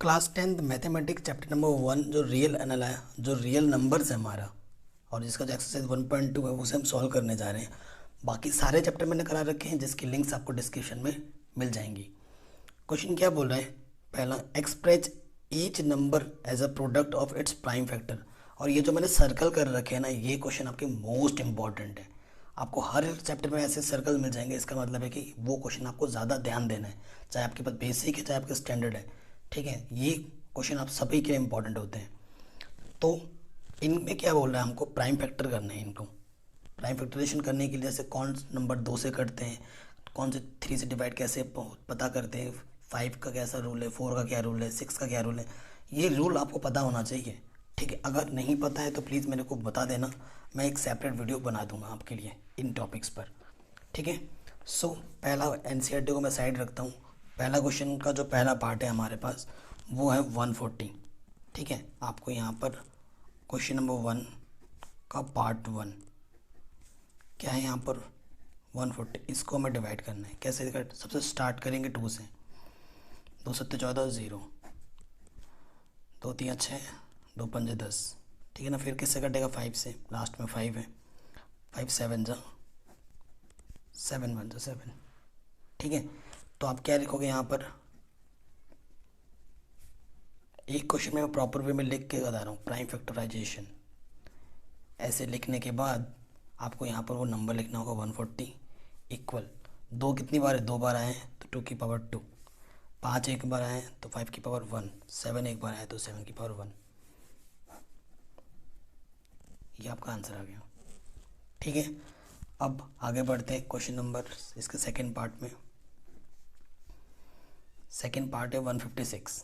Class 10th mathematics chapter number 1 जो real numbers है हमारा, और जिसका जो एक्सरसाइज 1.2 है उसे हम सॉल्व करने जा रहे हैं। बाकी सारे चैप्टर मैंने करा रखे हैं जिसकी लिंक्स आपको डिस्क्रिप्शन में मिल जाएंगी। क्वेश्चन क्या बोल रहा है? पहला, express each number as a product of its prime factor. और ये जो मैंने सर्कल कर रखे हैं ना, ये क्वेश्चन आपके मोस्ट इंपॉर्टेंट है। आपको हर चैप्टर में ऐसे सर्कल मिल जाएंगे। इसका मतलब है कि वो क्वेश्चन आपको ज़्यादा ध्यान देना है, चाहे आपके पास बेसिक है चाहे आपके स्टैंडर्ड है। ठीक है, ये क्वेश्चन आप सभी के लिए इंपॉर्टेंट होते हैं। तो इनमें क्या बोल रहा है, हमको प्राइम फैक्टर करना है। इनको प्राइम फैक्टराइजेशन करने के लिए जैसे कौन नंबर 2 से करते हैं, कौन से 3 से डिवाइड कैसे पता करते हैं, 5 का कैसा रूल है, 4 का क्या रूल है, 6 का क्या रूल है, ये रूल आपको पता होना चाहिए। ठीक है, अगर नहीं पता है तो प्लीज़ मेरे को बता देना, मैं एक सेपरेट वीडियो बना दूंगा आपके लिए इन टॉपिक्स पर। ठीक है, सो पहला एनसीईआरटी को मैं साइड रखता हूँ। पहला क्वेश्चन का जो पहला पार्ट है हमारे पास वो है 140। ठीक है, आपको यहाँ पर क्वेश्चन नंबर 1 का पार्ट 1 क्या है, यहाँ पर 140, इसको हमें डिवाइड करना है। कैसे कर, सबसे स्टार्ट करेंगे 2 से। 2 सत्ते 14, 0, 2 3 6, 2 पंजे 10। ठीक है ना, फिर किससे कटेगा? 5 से, लास्ट में 5 है। 5 7 जा 7 1 जा 7। ठीक है, तो आप क्या लिखोगे यहाँ पर? एक क्वेश्चन में मैं प्रॉपर वे में लिख के बता रहा हूँ, प्राइम फैक्टराइजेशन। ऐसे लिखने के बाद आपको यहाँ पर वो नंबर लिखना होगा 140 इक्वल 2 कितनी बार है? 2 बार आए हैं तो 2 की पावर 2, 5 एक बार आए हैं तो 5 की पावर 1, 7 एक बार आए तो 7 की पावर 1। ये आपका आंसर आ गया। ठीक है, अब आगे बढ़ते हैं क्वेश्चन नंबर इसके सेकेंड पार्ट में। सेकेंड पार्ट है 156।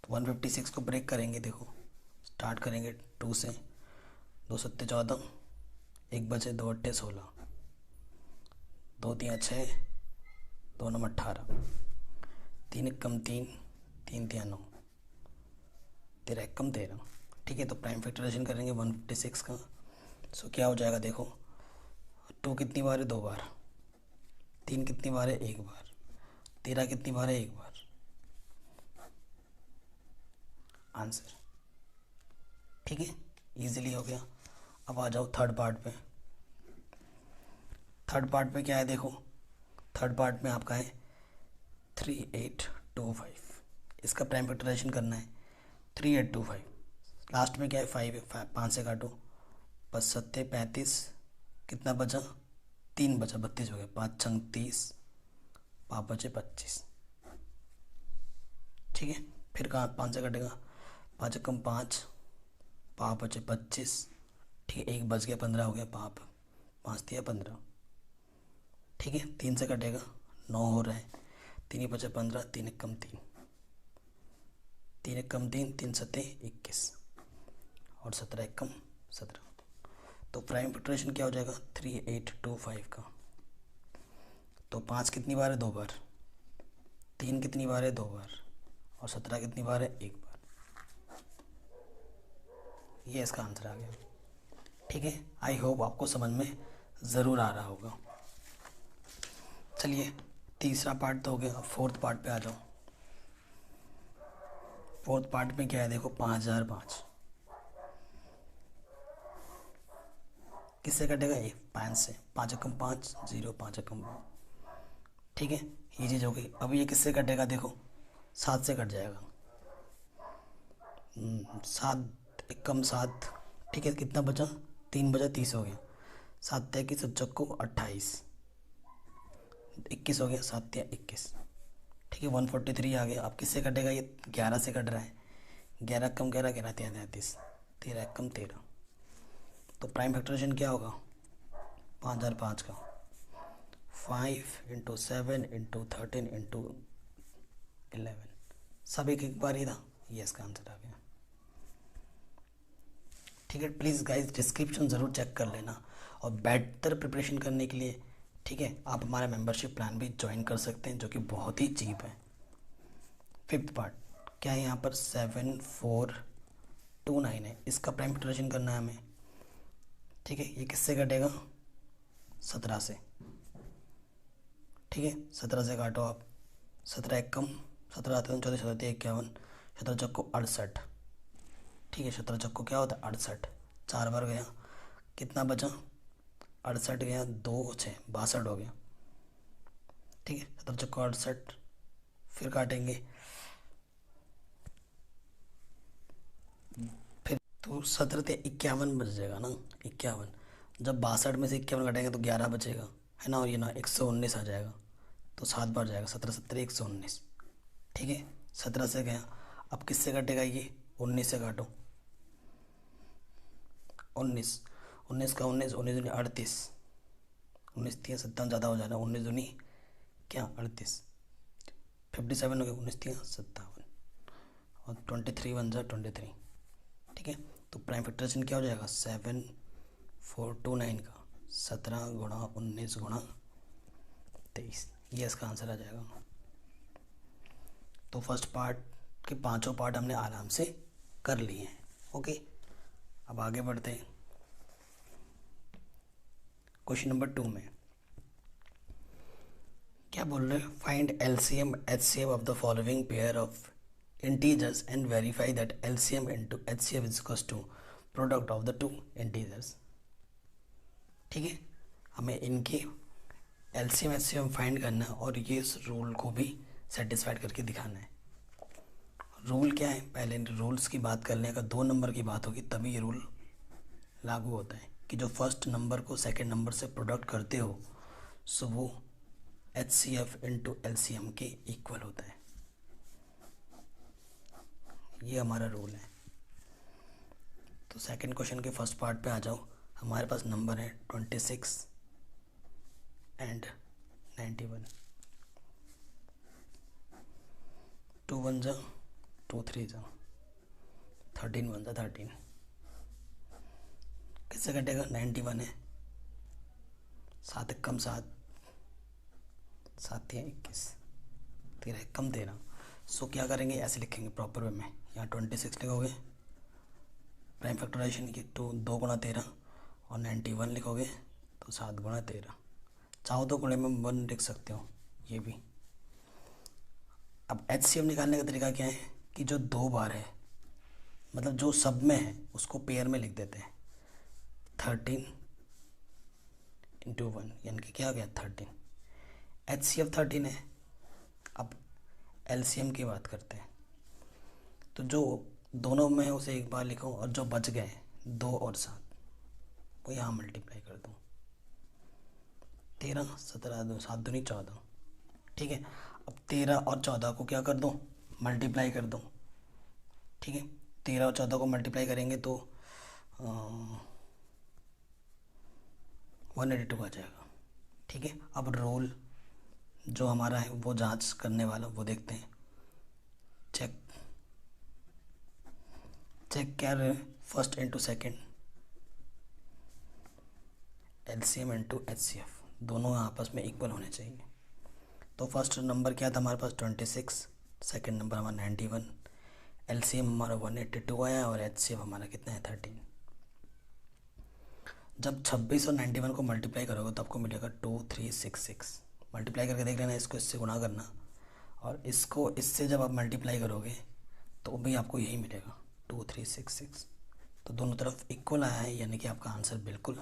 तो 156 को ब्रेक करेंगे। देखो, स्टार्ट करेंगे 2 से। 2 सत्ते 14, 1 बचे 2 अट्ठे 16, 2 3 6, 2 9 18, 3 1 कम 3, 3 3 9, 13 1 कम 13। ठीक है, तो प्राइम फैक्टराइजेशन करेंगे 156 का। सो क्या हो जाएगा? देखो, 2 कितनी बार है? 2 बार। 3 कितनी बार है? 1 बार। 13 कितनी बार है? 1 बार। आंसर। ठीक है, इजीली हो गया। अब आ जाओ थर्ड पार्ट पे। थर्ड पार्ट पे क्या है? देखो, थर्ड पार्ट में आपका है 3825। इसका प्राइम फैक्टराइजेशन करना है। 3825, लास्ट में क्या है? 5 है। 5 से काटो, 5 सत्ते 35, कितना बचा? 3 बचा, 32 हो गया। 5 छंग 30, 5 बचे 25। ठीक है, फिर कहाँ 5 से कटेगा? 5 कम 5, 5 बचे 25। ठीक है, 1 बच गया, 15 हो गया। 5 5 दिया 15। ठीक है, 3 से कटेगा, 9 हो रहा है। 3 ही बचे 15, 3 एक कम 3, 3 एक कम 3, 3 सत्ते 21, और 17 एक कम 17। तो प्राइम फैक्टराइजेशन क्या हो जाएगा? 3825 का। तो 5 कितनी बार है? 2 बार। 3 कितनी बार है? 2 बार। और 17 कितनी बार है? 1 बार। ये इसका आंसर आ गया। ठीक है, आई होप आपको समझ में ज़रूर आ रहा होगा। चलिए, तीसरा पार्ट तो हो गया, फोर्थ पार्ट पे आ जाओ। फोर्थ पार्ट में क्या है? देखो, 5005 किससे कटेगा? ये 5 से। 5 एकम 5, 0, 5 एकम। ठीक है, ये चीज़ हो गई। अब ये किससे कटेगा? देखो, 7 से कट जाएगा। 7 एकम 7। ठीक है, कितना बचा? 3 बचा, 30 हो गया। 7 तय 7 28, 21 हो गया। 7 या 21। ठीक है, 143 आ गया। अब किससे कटेगा? ये 11 से कट रहा है। 11 कम 11, 11 33, 13 कम 13। तो प्राइम फैक्टराइजेशन क्या होगा? 5005 का 5 इंटू 7 इंटू 13 इंटू 11, सब एक बार ही था। ये इसका आंसर आ गया। ठीक है, प्लीज़ गाइस डिस्क्रिप्शन ज़रूर चेक कर लेना, और बेहतर प्रिपरेशन करने के लिए ठीक है आप हमारा मेंबरशिप प्लान भी ज्वाइन कर सकते हैं, जो कि बहुत ही चीप है। फिफ्थ पार्ट क्या है? यहाँ पर 7429 है। इसका प्राइम फैक्टराइजेशन करना है हमें। ठीक है, ये किससे कटेगा? 17 से। ठीक है, 17 से काटो आप। 17 एक कम 17 आते हैं 34 17 51, 17 चक्को 68। ठीक है, 17 चक्को क्या होता है 68, 4 बार गया, कितना बचा 68 गया, 2 6 62 हो गया। ठीक है, 17 चक्को 68, फिर काटेंगे, फिर तो 17 से 51 बच जाएगा ना, 51। जब 62 में से 51 कटेंगे तो 11 बचेगा, है ना, और ये ना 119 आ जाएगा, तो 7 बार जाएगा, 17 17 119। ठीक है, 17 से गया, अब किससे कटेगा ये 19 से काटो, 19 19 का 19 19 दूनी 38, 19 3 57 ज़्यादा हो जाएगा, 19 दूनी क्या 38, 57 हो गया, 19 3 57 और 23 बन जाए 23। ठीक है, तो प्राइम फैक्टराइजेशन क्या हो जाएगा 7429 का 17 गुणा 19 गुणा 23, ये इसका आंसर आ जाएगा। तो फर्स्ट पार्ट के पांचों पार्ट हमने आराम से कर लिए हैं। ओके, अब आगे बढ़ते हैं। क्वेश्चन नंबर 2 में क्या बोल रहे हैं, find LCM HCF of the following pair of integers and verify that LCM into HCF is equals to product of the two integers. ठीक है, हमें इनके एलसीएम एचसीएफ फाइंड करना है और ये इस रूल को भी सेटिस्फाइड करके दिखाना है। रूल क्या है, पहले रूल्स की बात कर लें, अगर 2 नंबर की बात होगी तभी ये रूल लागू होता है कि जो फर्स्ट नंबर को सेकंड नंबर से प्रोडक्ट करते हो सो वो H C F into L C M के इक्वल होता है, ये हमारा रूल है। तो सेकंड क्वेश्चन के फर्स्ट पार्ट पे आ जाओ, हमारे पास नंबर है 26 एंड 91, 2 1 जा 2 3 जा 13 1 जा 13, किससे कटेगा 91 है, 7 एक कम 7 7 21, 13 एक कम 13। सो क्या करेंगे, ऐसे लिखेंगे प्रॉपर वे में, यहाँ 26 लिखोगे प्राइम फैक्टराइजेशन की 2 गुणा 13 और 91 लिखोगे तो 7 गुणा 13, चाहो तो गुणे में 1 लिख सकते हो ये भी। अब एच सी एम निकालने का तरीका क्या है कि जो 2 बार है मतलब जो सब में है उसको पेयर में लिख देते हैं, 13 इंटू 1 यानी कि क्या हो गया 13, एच सी एफ 13 है। अब एल सी एम की बात करते हैं, तो जो दोनों में है उसे एक बार लिखो और जो बच गए 2 और 7 वो यहाँ मल्टीप्लाई कर दूँ, 13 17 2 7 दूनी 14। ठीक है, अब 13 और 14 को क्या कर दूँ मल्टीप्लाई कर दूँ। ठीक है, 13 और 14 को मल्टीप्लाई करेंगे तो 182 आ जाएगा। ठीक है, अब रोल जो हमारा है वो जांच करने वाला वो देखते हैं, चेक कर रहे हैं first into second, LCM into HCF दोनों आपस में इक्वल होने चाहिए। तो फर्स्ट नंबर क्या था हमारे पास 26, सेकंड नंबर हमारा 91, एलसीएम हमारा 182 आया और एचसीएफ हमारा कितना है 13। जब 26 और 91 को मल्टीप्लाई करोगे तो आपको मिलेगा 2366, मल्टीप्लाई करके देख लेना, इसको इससे गुणा करना और इसको इससे जब आप मल्टीप्लाई करोगे तो भी आपको यही मिलेगा 2366। तो दोनों तरफ इक्वल आया है यानी कि आपका आंसर बिल्कुल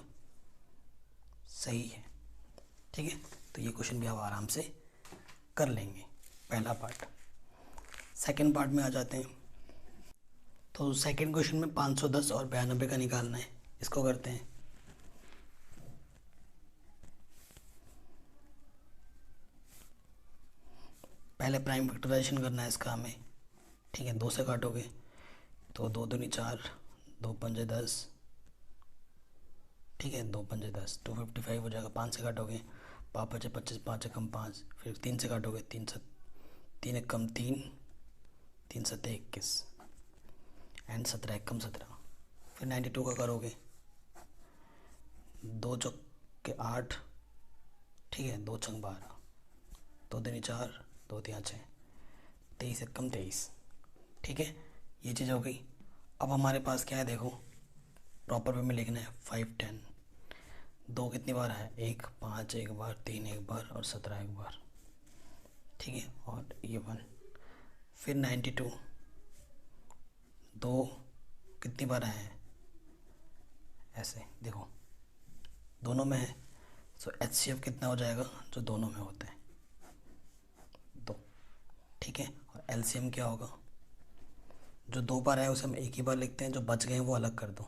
सही है। ठीक है, तो ये क्वेश्चन भी आप आराम से कर लेंगे पहला पार्ट। सेकंड पार्ट में आ जाते हैं। तो सेकंड क्वेश्चन में 510 और 92 का निकालना है, इसको करते हैं। पहले प्राइम फैक्टराइजेशन करना है इसका हमें। ठीक है, 2 से काटोगे तो 2 दूनी 4, 2 पंजे 10। ठीक है, 2 पंजे 10 255 हो जाएगा। 5 से काटोगे 5 5 25, 5 कम 5, फिर 3 से काटोगे 3 एक कम 3, 3 7 21 एंड 17 एक कम 17। फिर 92 का करोगे 2 चौक के 8, ठीक है, 2 छंग 12, 2 दूनी 4, 2 3 6, 23 एक कम 23। ठीक है, ये चीज़ हो गई। अब हमारे पास क्या है देखो, प्रॉपर वे में लिखना है 5 10, 2 कितनी बार है 1 5 एक बार, 3 एक बार और 17 एक बार। ठीक है, और ये 1 फिर 92, दो कितनी बार आए हैं, ऐसे देखो दोनों में है, सो HCF कितना हो जाएगा जो दोनों में होता है, दो। ठीक है, और LCM क्या होगा, जो दो बार आया उसे हम एक ही बार लिखते हैं, जो बच गए हैं वो अलग कर दो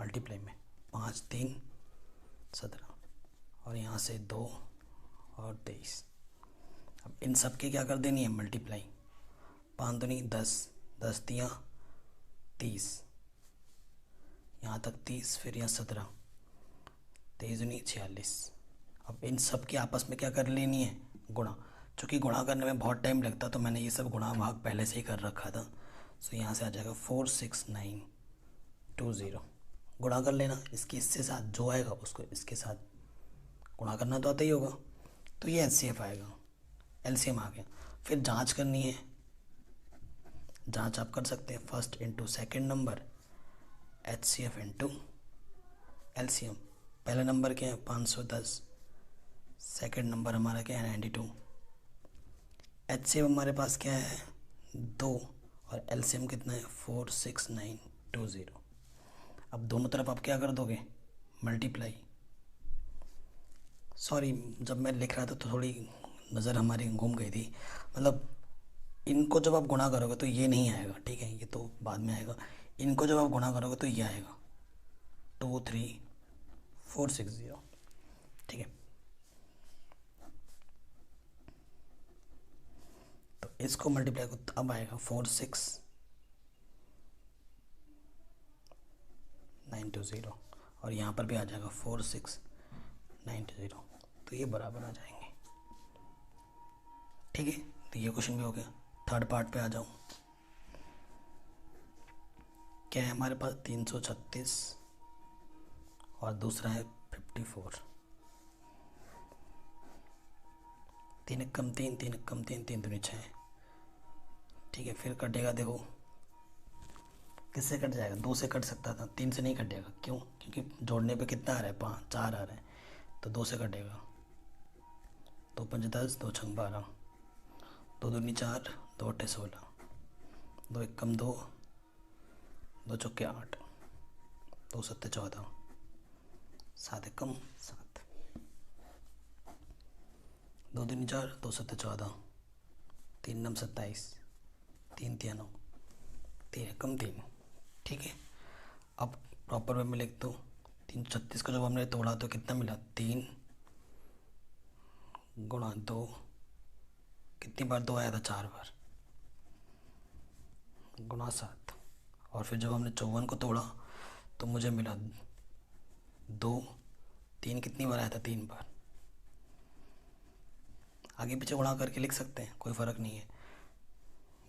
मल्टीप्लाई में, 5 3 17, और यहाँ से 2 और 23। अब इन सब के क्या कर देनी है मल्टीप्लाई, 5 दूनी 10, 10 दिया 30, यहाँ तक 30, फिर यहाँ 17, 23 दूनी 46। अब इन सब की आपस में क्या कर लेनी है गुणा, चूँकि गुणा करने में बहुत टाइम लगता तो मैंने ये सब गुणा भाग पहले से ही कर रखा था। सो यहाँ से आ जाएगा 46920, गुणा कर लेना इसकी इससे साथ, जो आएगा उसको इसके साथ गुणा करना तो आता ही होगा, तो ये HCF आएगा, LCM आ गया। फिर जांच करनी है, जांच आप कर सकते हैं first into second number, HCF into LCM। पहला नंबर क्या है 510, सेकेंड नंबर हमारा क्या है 92, HCF हमारे पास क्या है 2, और LCM कितना है 46920। अब दोनों तरफ आप क्या कर दोगे मल्टीप्लाई, सॉरी जब मैं लिख रहा था तो थोड़ी नज़र हमारी घूम गई थी, मतलब इनको जब आप गुणा करोगे तो ये नहीं आएगा, ठीक है, ये तो बाद में आएगा। इनको जब आप गुणा करोगे तो ये आएगा 23460, ठीक है। तो इसको मल्टीप्लाई को अब आएगा 46920, और यहाँ पर भी आ जाएगा 46920, तो ये बराबर आ जाएंगे, ठीक है। तो ये क्वेश्चन भी हो गया। थर्ड पार्ट पे आ जाऊँ, क्या है हमारे पास 336 और दूसरा है 54, 3 कम 3, 3 कम 3, 3 दूनी 6, ठीक है। फिर कटेगा, देखो किससे कट जाएगा, 2 से कट सकता था, 3 से नहीं कटेगा, क्यों, क्योंकि जोड़ने पे कितना आ रहा है 5 4 आ रहा है, तो 2 से कटेगा, 2 5 10, 2 6 12, 2 दूनी 4, 2 8 16, 2 1 कम 2, 2 चौके 8, 2 7 14, 7 1 कम 7, 2 दूनी 4, 2 7 14, 3 9 27, 3 3 9, 3 कम 3, ठीक है। अब प्रॉपर वे में लिख दो, 336 को जब हमने तोड़ा तो कितना मिला 3 गुणा 2, कितनी बार 2 आया था 4 बार, गुणा 7, और फिर जब हमने 54 को तोड़ा तो मुझे मिला 2, 3 कितनी बार आया था 3 बार, आगे पीछे गुणा करके लिख सकते हैं, कोई फ़र्क नहीं है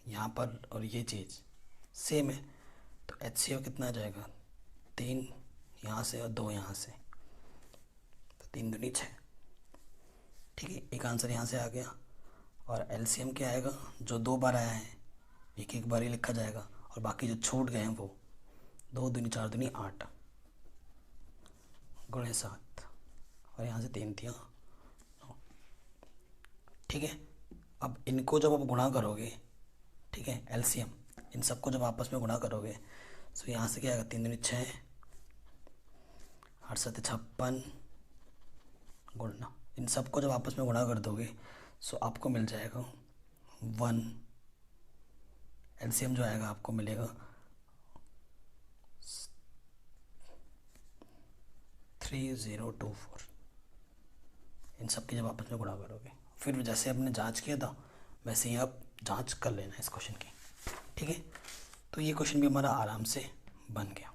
यहाँ पर, और ये चीज़ सेम है। तो HCF कितना आ जाएगा 3 यहाँ से और 2 यहाँ से, तो 3 दूनी 6, ठीक है। एक आंसर यहाँ से आ गया। और LCM क्या आएगा, जो 2 बार आया है एक एक बार ही लिखा जाएगा, और बाकी जो छूट गए हैं वो 2 दूनी 4 दूनी 8 गुणे 7, और यहाँ से 3 दिया 9, ठीक है। अब इनको जब आप गुणा करोगे, ठीक है, LCM इन सबको जब आपस में गुणा करोगे, तो यहाँ से क्या आएगा 3 दूनी 6, 8 7 56 गुणना, इन सबको जब आपस में गुणा कर दोगे सो आपको मिल जाएगा 1, LCM जो आएगा आपको मिलेगा 3024, इन सब की जब आपस में गुणा करोगे। फिर जैसे आपने जांच किया था वैसे ही आप जांच कर लेना इस क्वेश्चन की, ठीक है। तो ये क्वेश्चन भी हमारा आराम से बन गया।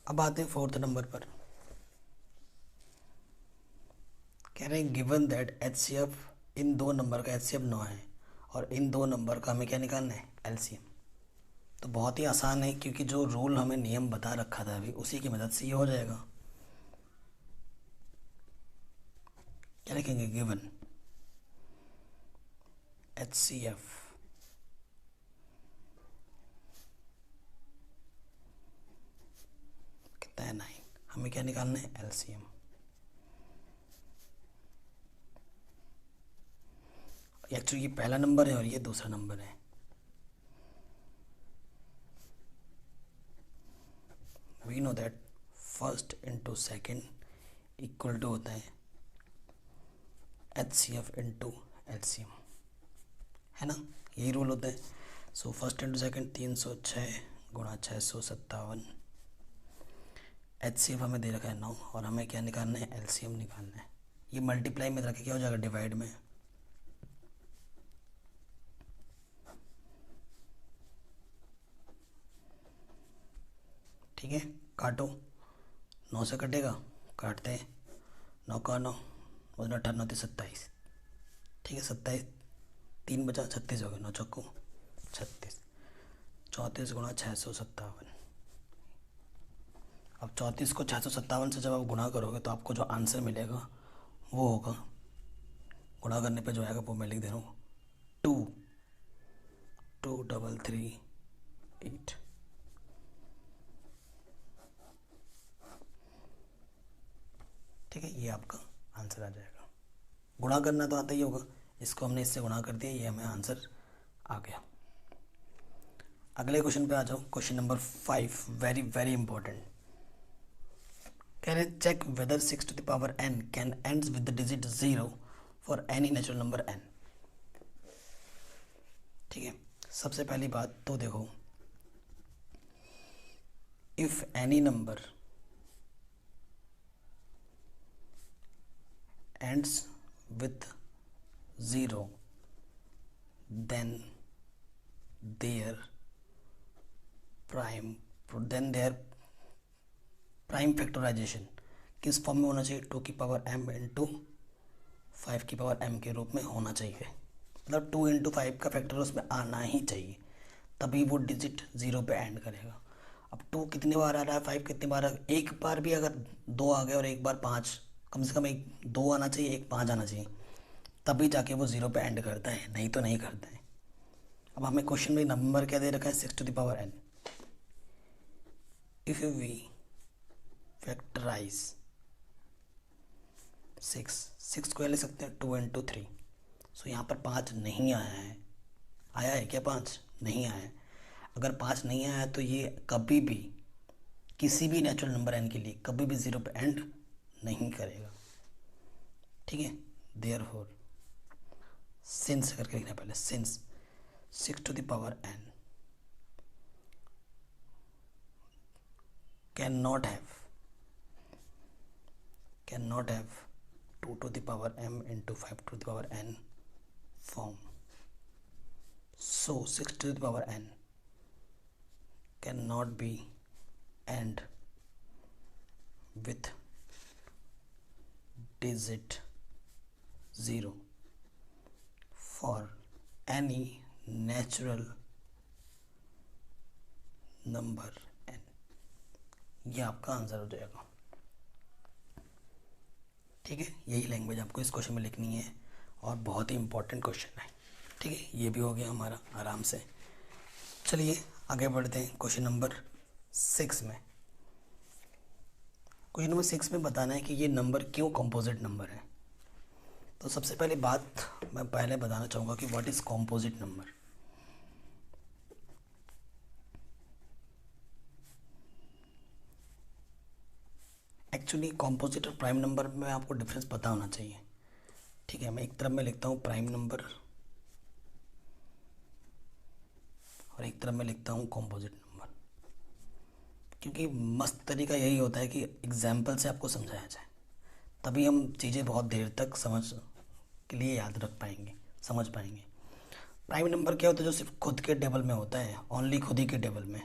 अब आते हैं 4th नंबर पर, कह रहे हैं given that HCF, in 2 number का HCF 9 है और इन 2 नंबर का हमें क्या निकालना है LCM। तो बहुत ही आसान है, क्योंकि जो रूल हमें नियम बता रखा था अभी उसी की मदद से ये हो जाएगा। क्या लिखेंगे, गिवन HCF कितना है 9, हमें क्या निकालना है LCM। एक्चुअली ये पहला नंबर है और ये दूसरा नंबर है। We know that first into second equal to होता है HCF इंटू LCM, है ना, यही रूल होता है। सो फर्स्ट इंटू सेकेंड 306 गुणा 657, HCF हमें दे रखा है 9 और हमें क्या निकालना है, LCM निकालना है। ये मल्टीप्लाई में रखे क्या हो जाएगा, डिवाइड में। ठीक है, काटो, 9 से कटेगा, काटते हैं, 9 का 9 और 18 27, ठीक है 27, 3 बचा 36 हो गया, 9 चौको 36, 34 गुणा 657। अब 34 को 657 से जब आप गुणा करोगे तो आपको जो आंसर मिलेगा वो होगा, गुणा करने पे जो आएगा वो मैं लिख दे रहा हूँ 22338। ठीक है, ये आपका आंसर आ जाएगा। गुणा करना तो आता ही होगा, इसको हमने इससे गुणा कर दिया, ये हमें आंसर आ गया। अगले क्वेश्चन पे आ जाओ, question number 5, very very important. कह रहे check whether 6 to the power n can ends with the digit 0 for any natural number n। ठीक है, सबसे पहली बात तो देखो, if any number ends with 0 then their prime factorization किस फॉर्म में होना चाहिए, 2 की पावर m इंटू 5 की पावर m के रूप में होना चाहिए। मतलब 2 इंटू 5 का फैक्टर उसमें आना ही चाहिए, तभी वो डिजिट 0 पे एंड करेगा। अब 2 कितने बार आ रहा है, 5 कितने बार, एक बार भी अगर 2 आ गए और एक बार 5, कम से कम एक 2 आना चाहिए, एक 5 आना चाहिए, तभी जाके वो 0 पे एंड करता है, नहीं तो नहीं करता है। अब हमें क्वेश्चन में नंबर क्या दे रखा है, 6 to the power n। If we factorize 6 को ले सकते हैं 2 इंटू 3। सो यहाँ पर 5 नहीं आया है, आया है क्या, 5 नहीं आया है। अगर 5 नहीं आया है तो ये कभी भी किसी भी नेचुरल नंबर n के लिए कभी भी 0 पे एंड नहीं करेगा। ठीक है, देयरफॉर सिंस करके लिखना पहले, since 6 to the power n cannot have 2 to the power m into 5 to the power n form. So 6 to the power n cannot be and with digit 0 for any natural number n। ये आपका answer हो जाएगा। ठीक है, यही language आपको इस question में लिखनी है और बहुत ही इंपॉर्टेंट क्वेश्चन है। ठीक है, ये भी हो गया हमारा आराम से। चलिए आगे बढ़ते हैं क्वेश्चन नंबर 6 में। क्वेश्चन नंबर 6 में बताना है कि ये नंबर क्यों कंपोजिट नंबर है। तो सबसे पहली बात मैं पहले बताना चाहूँगा कि what is composite number. Actually composite और प्राइम नंबर में आपको डिफरेंस पता होना चाहिए। ठीक है, मैं एक तरफ में लिखता हूँ प्राइम नंबर और एक तरफ में लिखता हूँ कंपोजिट नंबर, क्योंकि मस्त तरीका यही होता है कि एग्जाम्पल से आपको समझाया जाए, तभी हम चीज़ें बहुत देर तक समझ के लिए याद रख पाएंगे, समझ पाएंगे। प्राइम नंबर क्या होता है, जो सिर्फ खुद के टेबल में होता है, ओनली खुद ही के टेबल में।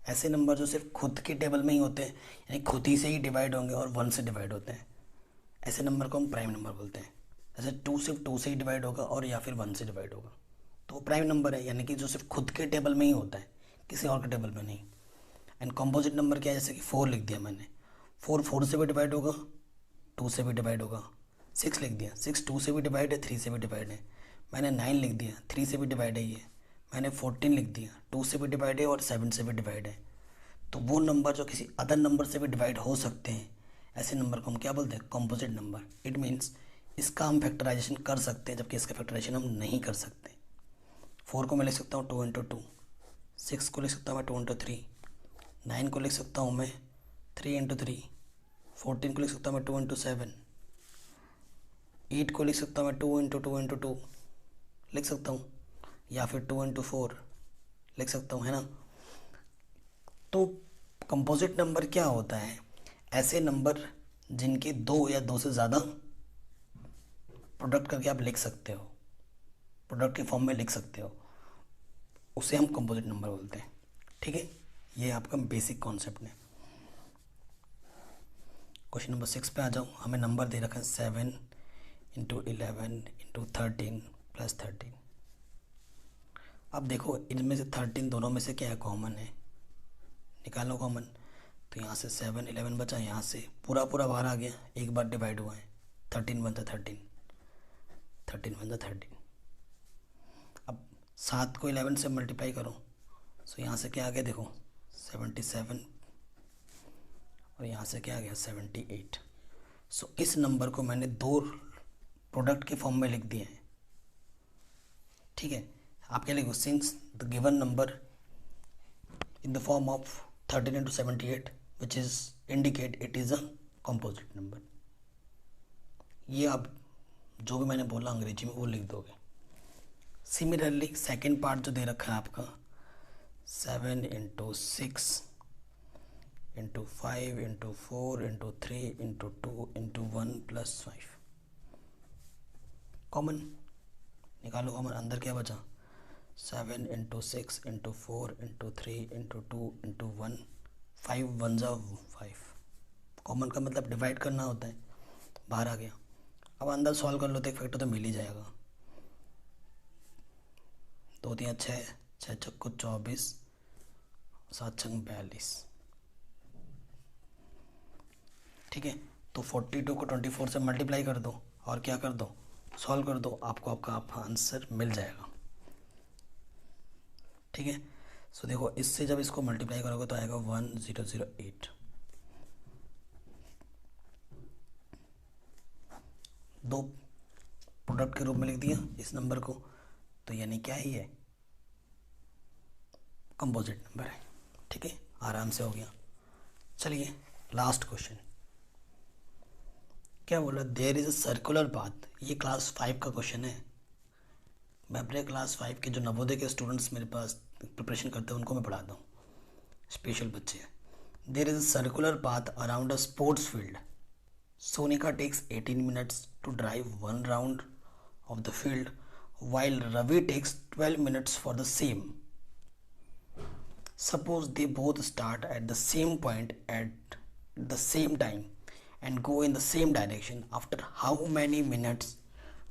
ऐसे नंबर जो सिर्फ खुद के टेबल में ही होते हैं, यानी खुद ही से ही डिवाइड होंगे और 1 से डिवाइड होते हैं, ऐसे नंबर को हम प्राइम नंबर बोलते हैं। जैसे 2 सिर्फ 2 से ही डिवाइड होगा और या फिर 1 से डिवाइड होगा, तो वो प्राइम नंबर है, यानी कि जो सिर्फ खुद के टेबल में ही होता है, किसी और के टेबल में नहीं। एंड कंपोजिट नंबर क्या है, जैसे कि 4 लिख दिया मैंने, 4 से भी डिवाइड होगा, 2 से भी डिवाइड होगा। 6 लिख दिया, 6 2 से भी डिवाइड है, 3 से भी डिवाइड है। मैंने 9 लिख दिया, 3 से भी डिवाइड है ये। मैंने 14 लिख दिया, 2 से भी डिवाइड है और 7 से भी डिवाइड है। तो वो नंबर जो किसी अदर नंबर से भी डिवाइड हो सकते हैं, ऐसे नंबर को हम क्या बोलते हैं, कंपोजिट नंबर। इट मीन्स इसका हम फैक्टराइजेशन कर सकते हैं, जबकि इसका फैक्टराइजेशन हम नहीं कर सकते। 4 को मैं लिख सकता हूँ 2 इंटू 2, 6 को लिख सकता हूँ मैं 2 इंटू 3, 9 को लिख सकता हूँ मैं 3 इंटू 3, 14 को लिख सकता हूँ मैं 2 इंटू 7, 8 को लिख सकता हूँ मैं 2 इंटू 2 इंटू 2 लिख सकता हूँ, या फिर 2 इंटू 4 लिख सकता हूँ, है ना। तो कंपोजिट नंबर क्या होता है? ऐसे नंबर जिनके 2 या 2 से ज़्यादा प्रोडक्ट करके आप लिख सकते हो, प्रोडक्ट के फॉर्म में लिख सकते हो, उसे हम कंपोजिट नंबर बोलते हैं। ठीक है, ये आपका बेसिक कॉन्सेप्ट है। क्वेश्चन नंबर 6 पे आ जाओ। हमें नंबर दे रखा है 7 इंटू 11 इंटू 13 प्लस 13। अब देखो इनमें से 13 दोनों में से क्या है? कॉमन है, निकालो कॉमन। तो यहाँ से 7 11 बचा, यहाँ से पूरा पूरा बाहर आ गया, एक बार डिवाइड हुआ है, 13 बनता 13, 13 बनता 13। अब 7 को 11 से मल्टीप्लाई करो, सो यहाँ से क्या आ गया देखो 77, और यहाँ से क्या आ गया 78। सो इस नंबर को मैंने 2 प्रोडक्ट के फॉर्म में लिख दिया है। ठीक है, आप क्या लिखो? Since the given number in the form of 13 into 78 which is indicate it is a composite number. ये आप जो भी मैंने बोला अंग्रेजी में वो लिख दोगे। सिमिलरली सेकेंड पार्ट जो दे रखा है आपका 7 into 6 into 5 into 4 into 3 into 2 into 1 plus 5, common निकालो कॉमन। अंदर क्या बचा? 7 into 6 into 4 into 3 into 2 into 1, 5 1 जा 5। कॉमन का मतलब डिवाइड करना होता है, बाहर आ गया। अब अंदर सॉल्व कर लो तो एक फैक्टर तो मिल ही जाएगा। 2 3 6, 6 चक्को 24, 7 छंग 42। ठीक है, तो 42 को 24 से मल्टीप्लाई कर दो और क्या कर दो? सॉल्व कर दो, आपको आपका आंसर मिल जाएगा। ठीक है, सो देखो इससे जब इसको मल्टीप्लाई करोगे तो आएगा 1008। 2 प्रोडक्ट के रूप में लिख दिया इस नंबर को, तो यानी क्या ही है? कंपोजिट नंबर है। ठीक है, आराम से हो गया। चलिए लास्ट क्वेश्चन क्या बोला? There is a circular path. ये क्लास 5 का क्वेश्चन है। मैं अपने क्लास 5 के जो नवोदय के स्टूडेंट्स मेरे पास प्रिपरेशन करते हैं उनको मैं पढ़ाता हूँ, स्पेशल बच्चे हैं। There is a circular path around a sports field. Sonika takes 18 minutes to drive 1 round of the field while Ravi takes 12 minutes for the same. Suppose they both start at the same point at the same time and go in the same direction. After how many minutes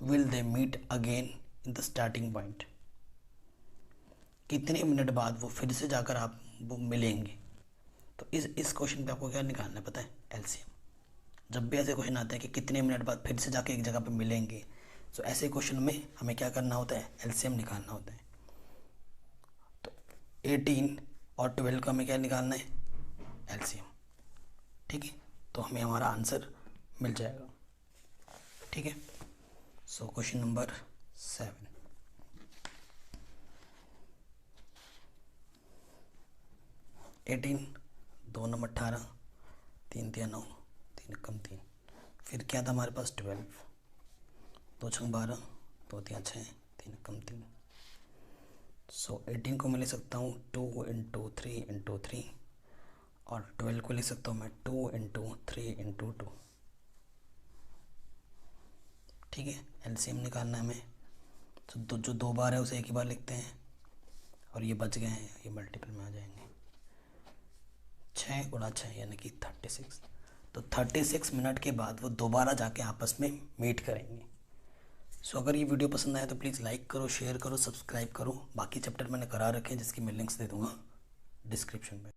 will they meet again in the starting point? कितने minute बाद वो फिर से जाकर आप वो मिलेंगे? तो इस क्वेश्चन पे आपको क्या निकालना है पता है? एलसीएम। जब भी ऐसे क्वेश्चन आते हैं कि कितने मिनट बाद फिर से जाके एक जगह पे मिलेंगे, तो ऐसे क्वेश्चन में हमें क्या करना होता है? एलसीएम निकालना होता है। तो 18 और 12 का हमें क्या निकालना है? एलसीएम। ठीक है, तो हमें हमारा आंसर मिल जाएगा। ठीक है, सो क्वेश्चन नंबर 7। 18 2 नंबर 18, 3 3 9, 3 कम 3, फिर क्या था हमारे पास? 12, 2 छंग 12, 2 3 6, 3 कम 3। सो 18 को मैं ले सकता हूँ 2 इंटू 3 इंटू 3, और 12 को ले सकता हूँ मैं 2 इंटू 3 इंटू 2। ठीक है, एलसीएम निकालना है हमें। तो जो 2 बार है उसे एक ही बार लिखते हैं, और ये बच गए हैं, ये मल्टीपल में आ जाएंगे। 6 गुणा 6 यानी कि 36। तो 36 मिनट के बाद वो दोबारा जाके आपस में मीट करेंगे। सो अगर ये वीडियो पसंद आए तो प्लीज़ लाइक करो, शेयर करो, सब्सक्राइब करो। बाकी चैप्टर मैंने करा रखे हैं जिसकी मैं लिंक्स दे दूँगा डिस्क्रिप्शन में।